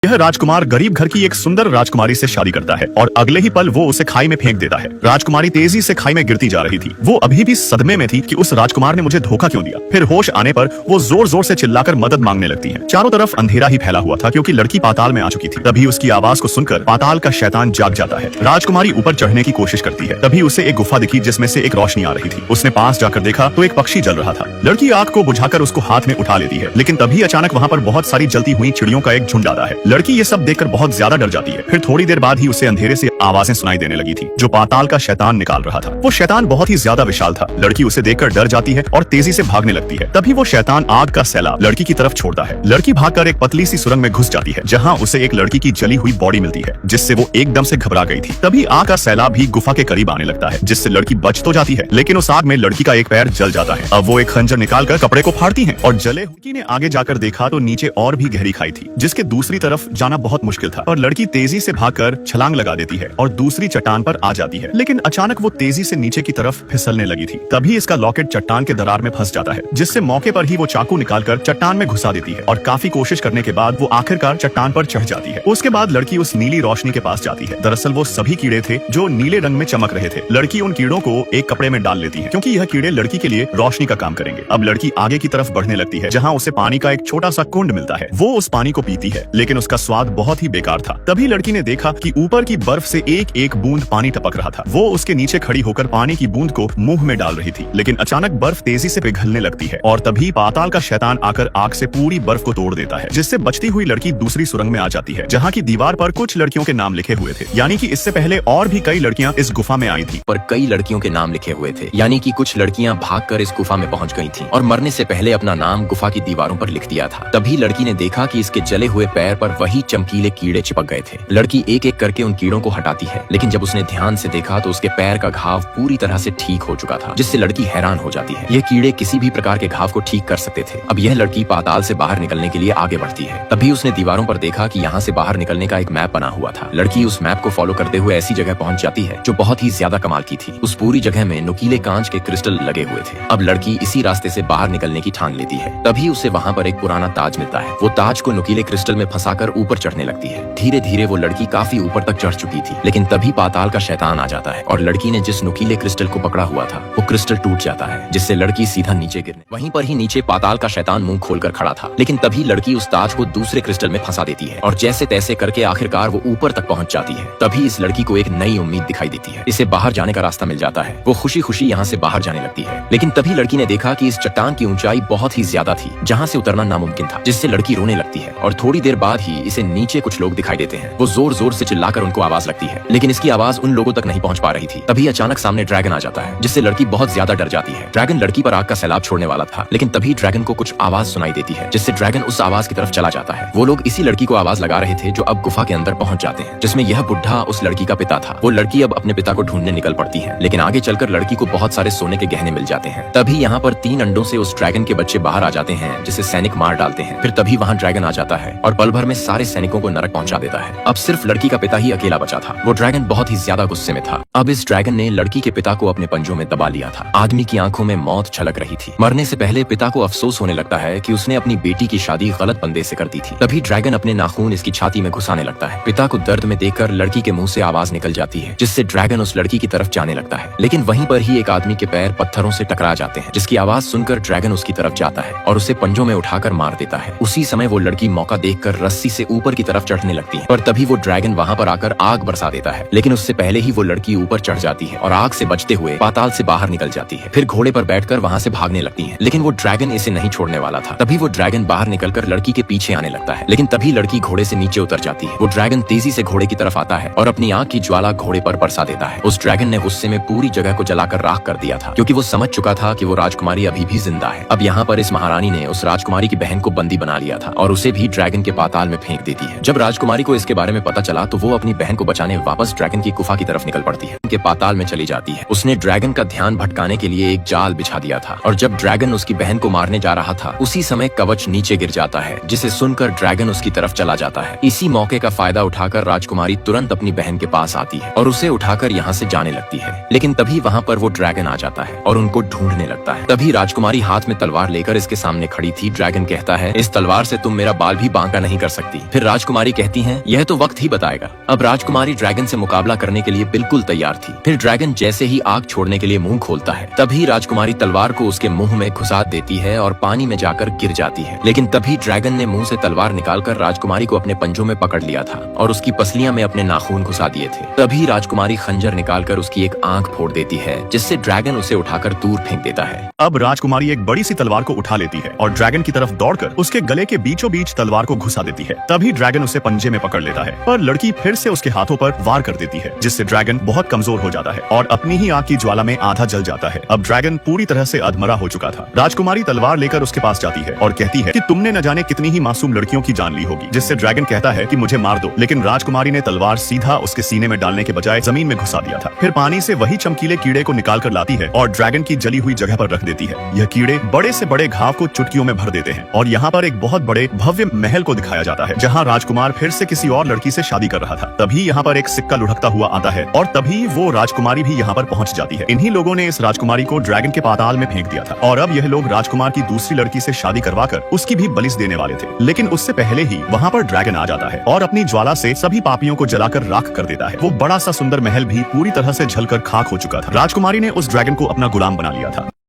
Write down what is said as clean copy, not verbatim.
यह राजकुमार गरीब घर की एक सुंदर राजकुमारी से शादी करता है और अगले ही पल वो उसे खाई में फेंक देता है। राजकुमारी तेजी से खाई में गिरती जा रही थी। वो अभी भी सदमे में थी कि उस राजकुमार ने मुझे धोखा क्यों दिया। फिर होश आने पर वो जोर जोर से चिल्लाकर मदद मांगने लगती है। चारों तरफ अंधेरा ही फैला हुआ था क्योंकि लड़की पाताल में आ चुकी थी। तभी उसकी आवाज को सुनकर पाताल का शैतान जाग जाता है। राजकुमारी ऊपर चढ़ने की कोशिश करती है। तभी उसे एक गुफा दिखी जिसमें से एक रोशनी आ रही थी। उसने पास जाकर देखा तो एक पक्षी जल रहा था। लड़की आग को बुझाकर उसको हाथ में उठा लेती है, लेकिन तभी अचानक वहाँ पर बहुत सारी जलती हुई चिड़ियों का एक झुंड आता है। लड़की ये सब देखकर बहुत ज्यादा डर जाती है। फिर थोड़ी देर बाद ही उसे अंधेरे से आवाजें सुनाई देने लगी थी जो पाताल का शैतान निकाल रहा था। वो शैतान बहुत ही ज्यादा विशाल था। लड़की उसे देखकर डर जाती है और तेजी से भागने लगती है। तभी वो शैतान आग का सैलाब लड़की की तरफ छोड़ता है। लड़की भागकर एक पतली सी सुरंग में घुस जाती है जहाँ उसे एक लड़की की जली हुई बॉडी मिलती है जिससे वो एकदम से घबरा गई थी। तभी आग का सैलाब भी गुफा के करीब आने लगता है जिससे लड़की बच तो जाती है, लेकिन उस आग में लड़की का एक पैर जल जाता है। अब वो एक खंजर निकालकर कपड़े को फाड़ती है और जले लड़की ने आगे जाकर देखा तो नीचे और भी गहरी खाई थी जिसके दूसरी तरफ जाना बहुत मुश्किल था और लड़की तेजी से भागकर छलांग लगा देती है और दूसरी चट्टान पर आ जाती है। लेकिन अचानक वो तेजी से नीचे की तरफ फिसलने लगी थी। तभी इसका लॉकेट चट्टान के दरार में फंस जाता है जिससे मौके पर ही वो चाकू निकालकर चट्टान में घुसा देती है और काफी कोशिश करने के बाद वो आखिरकार चट्टान पर चढ़ जाती है। उसके बाद लड़की उस नीली रोशनी के पास जाती है। दरअसल वो सभी कीड़े थे जो नीले रंग में चमक रहे थे। लड़की उन कीड़ों को एक कपड़े में डाल लेती है क्योंकि यह कीड़े लड़की के लिए रोशनी का काम करेंगे। अब लड़की आगे की तरफ बढ़ने लगती है जहाँ उसे पानी का एक छोटा सा कुंड मिलता है। वो उस पानी को पीती है लेकिन उसका स्वाद बहुत ही बेकार था। तभी लड़की ने देखा कि ऊपर की बर्फ से एक एक बूंद पानी टपक रहा था। वो उसके नीचे खड़ी होकर पानी की बूंद को मुंह में डाल रही थी, लेकिन अचानक बर्फ तेजी से पिघलने लगती है और तभी पाताल का शैतान आकर आग से पूरी बर्फ को तोड़ देता है जिससे बचती हुई लड़की दूसरी सुरंग में आ जाती है जहाँ की दीवार पर कुछ लड़कियों के नाम लिखे हुए थे। यानी कि इससे पहले और भी कई लड़कियां इस गुफा में आई थी, पर कई लड़कियों के नाम लिखे हुए थे। यानी कि कुछ लड़कियां भागकर इस गुफा में पहुंच गई थीं और मरने से पहले अपना नाम गुफा की दीवारों पर लिख दिया था। तभी लड़की ने देखा कि इसके जले हुए पैर पर वही चमकीले कीड़े चिपक गए थे। लड़की एक एक करके उन कीड़ों को हटाती है, लेकिन जब उसने ध्यान से देखा तो उसके पैर का घाव पूरी तरह से ठीक हो चुका था, जिससे लड़की हैरान हो जाती है। ये कीड़े किसी भी प्रकार के घाव को ठीक कर सकते थे। अब यह लड़की पाताल से बाहर निकलने के लिए आगे बढ़ती है। तभी उसने दीवारों पर देखा कि यहाँ से बाहर निकलने का एक मैप बना हुआ था। लड़की उस मैप को फॉलो करते हुए ऐसी जगह पहुंच जाती है जो बहुत ही ज्यादा कमाल की थी। उस पूरी जगह में नुकीले कांच के क्रिस्टल लगे हुए थे। अब लड़की इसी रास्ते से बाहर निकलने की ठान लेती है। तभी उसे वहाँ पर एक पुराना ताज मिलता है। वो ताज को नुकीले क्रिस्टल में फंसाकर ऊपर चढ़ने लगती है। धीरे धीरे वो लड़की काफी ऊपर तक चढ़ चुकी थी, लेकिन तभी पाताल का शैतान आ जाता है और लड़की ने जिस नुकीले क्रिस्टल को पकड़ा हुआ था वो क्रिस्टल टूट जाता है, जिससे लड़की सीधा नीचे गिरने। वहीं पर ही नीचे पाताल का शैतान मुंह खोलकर खड़ा था, लेकिन तभी लड़की उस ताज को दूसरे क्रिस्टल में फंसा देती है और जैसे तैसे करके आखिरकार वो ऊपर तक पहुंच जाती है। तभी इस लड़की को एक नई उम्मीद दिखाई देती है। इसे बाहर जाने का रास्ता मिल जाता है। वो खुशी खुशी यहाँ से बाहर जाने लगती है, लेकिन तभी लड़की ने देखा कि इस चट्टान की ऊंचाई बहुत ही ज्यादा थी जहाँ से उतरना नामुमकिन था, जिससे लड़की रोने लगती है और थोड़ी देर बाद ही इसे नीचे कुछ लोग दिखाई देते हैं। वो जोर जोर से चिल्लाकर उनको आवाज लगती है, लेकिन इसकी आवाज उन लोगों तक नहीं पहुंच पा रही थी। तभी अचानक सामने ड्रैगन आ जाता है, जिससे लड़की बहुत ज्यादा डर जाती है। ड्रैगन लड़की पर आग का सैलाब छोड़ने वाला था, लेकिन तभी ड्रैगन को कुछ आवाज सुनाई देती है, जिससे ड्रैगन उस आवाज की तरफ चला जाता है। वो लोग इसी लड़की को आवाज लगा रहे थे जो अब गुफा के अंदर पहुंच जाते हैं, जिसमें यह बुढ़ा उस लड़की का पिता था। वो लड़की अब अपने पिता को ढूंढने निकल पड़ती है, लेकिन आगे चलकर लड़की को बहुत सारे सोने के गहने मिल जाते हैं। तभी यहाँ पर 3 अंडों से उस ड्रैगन के बच्चे बाहर आ जाते हैं, जिसे सैनिक मार डालते हैं। फिर तभी वहाँ ड्रैगन आ जाता है और पल भर में सारे सैनिकों को नरक पहुंचा देता है। अब सिर्फ लड़की का पिता ही अकेला बचा था। वो ड्रैगन बहुत ही ज्यादा गुस्से में था। अब इस ड्रैगन ने लड़की के पिता को अपने पंजों में दबा लिया था। आदमी की आंखों में मौत छलक रही थी। मरने से पहले पिता को अफसोस होने लगता है कि उसने अपनी बेटी की शादी गलत बंदे से कर दी थी। तभी ड्रैगन अपने नाखून इसकी छाती में घुसाने लगता है। पिता को दर्द में देखकर लड़की के मुंह से आवाज निकल जाती है, जिससे ड्रैगन उस लड़की की तरफ जाने लगता है। लेकिन वहीं पर ही एक आदमी के पैर पत्थरों से टकरा जाते हैं, जिसकी आवाज सुनकर ड्रैगन उसकी तरफ जाता है और उसे पंजों में उठाकर मार देता है। उसी समय वो लड़की मौका देखकर रस्सी से ऊपर की तरफ चढ़ने लगती है, पर तभी वो ड्रैगन वहाँ पर आकर आग बरसा देता है। लेकिन उससे पहले ही वो लड़की ऊपर चढ़ जाती है और आग से बचते हुए पाताल से बाहर निकल जाती है। फिर घोड़े पर बैठकर वहाँ से भागने लगती है, लेकिन वो ड्रैगन इसे नहीं छोड़ने वाला था। तभी वो ड्रैगन बाहर निकलकर लड़की के पीछे आने लगता है, लेकिन तभी लड़की घोड़े से नीचे उतर जाती है। वो ड्रैगन तेजी से घोड़े की तरफ आता है और अपनी आग की ज्वाला घोड़े पर बरसा देता है। उस ड्रैगन ने गुस्से में पूरी जगह को जलाकर राख कर दिया था, क्योंकि वो समझ चुका था कि वो राजकुमारी अभी भी जिंदा है। अब यहाँ पर इस महारानी ने उस राजकुमारी की बहन को बंदी बना लिया था और उसे भी ड्रैगन के पाताल में फेंक देती है। जब राजकुमारी को इसके बारे में पता चला तो वो अपनी बहन को बचाने वापस ड्रैगन की गुफा की तरफ निकल पड़ती है, उनके पाताल में चली जाती है। उसने ड्रैगन का ध्यान भटकाने के लिए एक जाल बिछा दिया था और जब ड्रैगन उसकी बहन को मारने जा रहा था उसी समय कवच नीचे गिर जाता है, जिसे सुनकर ड्रैगन उसकी तरफ चला जाता है। इसी मौके का फायदा उठाकर राजकुमारी तुरंत अपनी बहन के पास आती है और उसे उठाकर यहाँ से जाने लगती है, लेकिन तभी वहाँ पर वो ड्रैगन आ जाता है और उनको ढूंढने लगता है। तभी राजकुमारी हाथ में तलवार लेकर इसके सामने खड़ी थी। ड्रैगन कहता है, इस तलवार से तुम मेरा बाल भी बांका नहीं कर सकती। पाती। फिर राजकुमारी कहती हैं, यह तो वक्त ही बताएगा। अब राजकुमारी ड्रैगन से मुकाबला करने के लिए बिल्कुल तैयार थी। फिर ड्रैगन जैसे ही आग छोड़ने के लिए मुंह खोलता है, तभी राजकुमारी तलवार को उसके मुंह में घुसा देती है और पानी में जाकर गिर जाती है। लेकिन तभी ड्रैगन ने मुंह से तलवार निकालकर राजकुमारी को अपने पंजों में पकड़ लिया था और उसकी पसलियां में अपने नाखून घुसा दिए थे। तभी राजकुमारी खंजर निकालकर उसकी एक आंख फोड़ देती है, जिससे ड्रैगन उसे उठाकर दूर फेंक देता है। अब राजकुमारी एक बड़ी सी तलवार को उठा लेती है और ड्रैगन की तरफ दौड़कर उसके गले के बीचों बीच तलवार को घुसा देती है। तभी ड्रैगन उसे पंजे में पकड़ लेता है, पर लड़की फिर से उसके हाथों पर वार कर देती है, जिससे ड्रैगन बहुत कमजोर हो जाता है और अपनी ही आग की ज्वाला में आधा जल जाता है। अब ड्रैगन पूरी तरह से अधमरा हो चुका था। राजकुमारी तलवार लेकर उसके पास जाती है और कहती है कि तुमने न जाने कितनी ही मासूम लड़कियों की जान ली होगी, जिससे ड्रैगन कहता है कि मुझे मार दो। लेकिन राजकुमारी ने तलवार सीधा उसके सीने में डालने के बजाय जमीन में घुसा दिया था। फिर पानी से वही चमकीले कीड़े को निकाल कर लाती है और ड्रैगन की जली हुई जगह पर रख देती है। यह कीड़े बड़े से बड़े घाव को चुटकियों में भर देते हैं और यहाँ पर एक बहुत बड़े भव्य महल को दिखाया जाता है, जहाँ राजकुमार फिर से किसी और लड़की से शादी कर रहा था। तभी यहाँ पर एक सिक्का लुढ़कता हुआ आता है और तभी वो राजकुमारी भी यहाँ पर पहुंच जाती है। इन्हीं लोगों ने इस राजकुमारी को ड्रैगन के पाताल में फेंक दिया था और अब यह लोग राजकुमार की दूसरी लड़की से शादी करवाकर उसकी भी बलिस देने वाले थे। लेकिन उससे पहले ही वहाँ पर ड्रैगन आ जाता है और अपनी ज्वाला से सभी पापियों को जलाकर राख कर देता है। वो बड़ा सा सुंदर महल भी पूरी तरह से जलकर खाक हो चुका था। राजकुमारी ने उस ड्रैगन को अपना गुलाम बना लिया था।